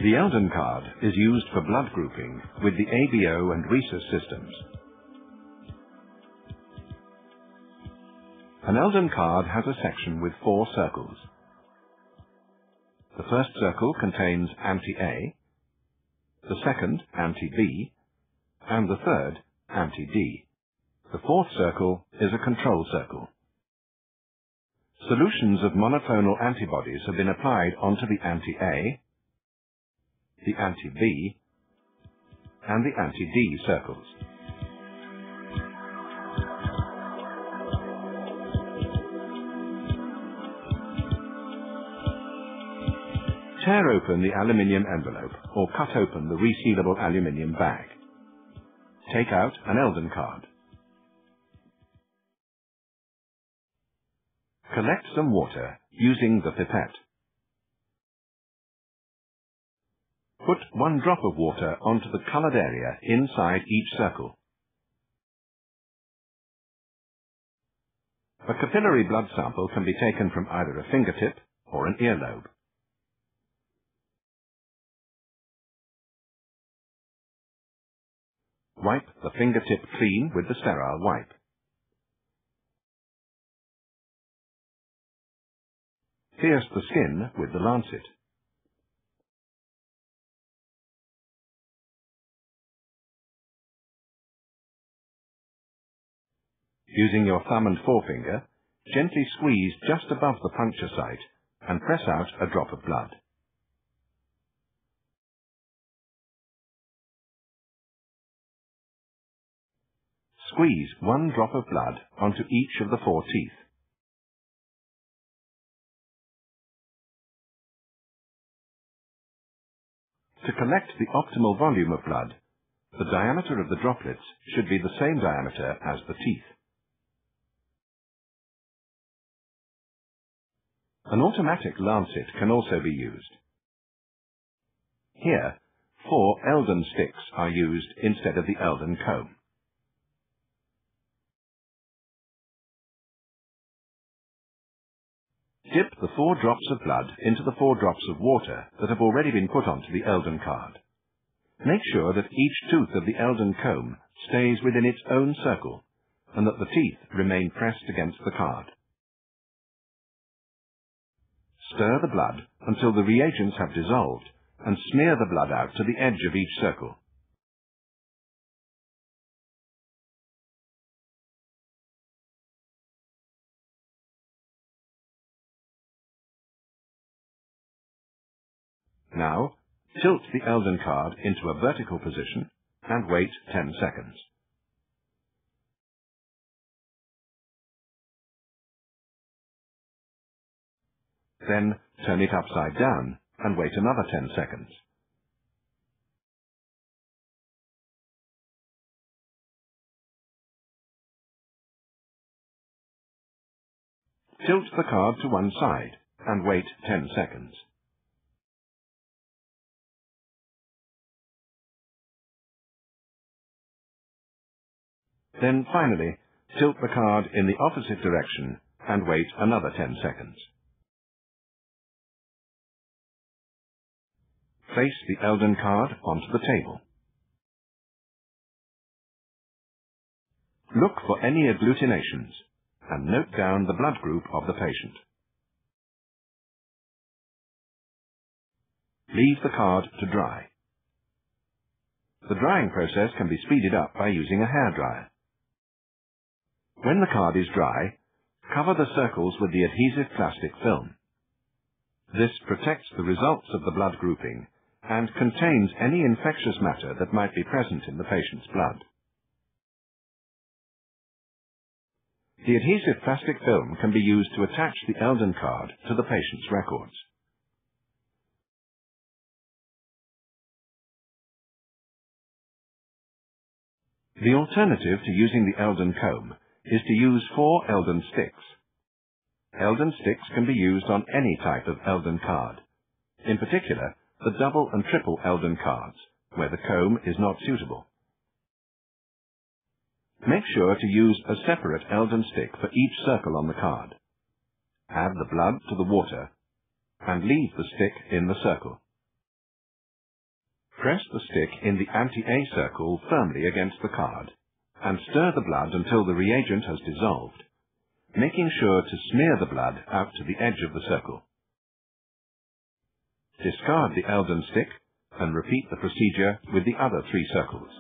The Eldoncard is used for blood grouping with the ABO and rhesus systems. An Eldoncard has a section with 4 circles. The first circle contains anti-A, the second anti-B, and the third anti-D. The fourth circle is a control circle. Solutions of monoclonal antibodies have been applied onto the anti-A, the anti-B, and the anti-D circles. Tear open the aluminium envelope or cut open the resealable aluminium bag. Take out an Eldoncard. Collect some water using the pipette. Put 1 drop of water onto the coloured area inside each circle. A capillary blood sample can be taken from either a fingertip or an earlobe. Wipe the fingertip clean with the sterile wipe. Pierce the skin with the lancet. Using your thumb and forefinger, gently squeeze just above the puncture site and press out a drop of blood. Squeeze 1 drop of blood onto each of the 4 teeth. To collect the optimal volume of blood, the diameter of the droplets should be the same diameter as the teeth. An automatic lancet can also be used. Here, 4 Eldon sticks are used instead of the Eldon comb. Dip the 4 drops of blood into the 4 drops of water that have already been put onto the Eldoncard. Make sure that each tooth of the Eldon comb stays within its own circle and that the teeth remain pressed against the card. Stir the blood until the reagents have dissolved and smear the blood out to the edge of each circle. Now, tilt the Eldoncard into a vertical position and wait 10 seconds. Then turn it upside down and wait another 10 seconds. Tilt the card to one side and wait 10 seconds. Then finally, tilt the card in the opposite direction and wait another 10 seconds. Place the Eldoncard onto the table. Look for any agglutinations and note down the blood group of the patient. Leave the card to dry. The drying process can be speeded up by using a hairdryer. When the card is dry, cover the circles with the adhesive plastic film. This protects the results of the blood grouping and contains any infectious matter that might be present in the patient's blood. The adhesive plastic film can be used to attach the Eldoncard to the patient's records. The alternative to using the Eldon comb is to use 4 Eldon sticks. Eldon sticks can be used on any type of Eldoncard, in particular the double and triple Eldoncards, where the comb is not suitable. Make sure to use a separate Eldon stick for each circle on the card. Add the blood to the water and leave the stick in the circle. Press the stick in the anti-A circle firmly against the card, and stir the blood until the reagent has dissolved, making sure to smear the blood out to the edge of the circle. Discard the Eldon stick and repeat the procedure with the other 3 circles.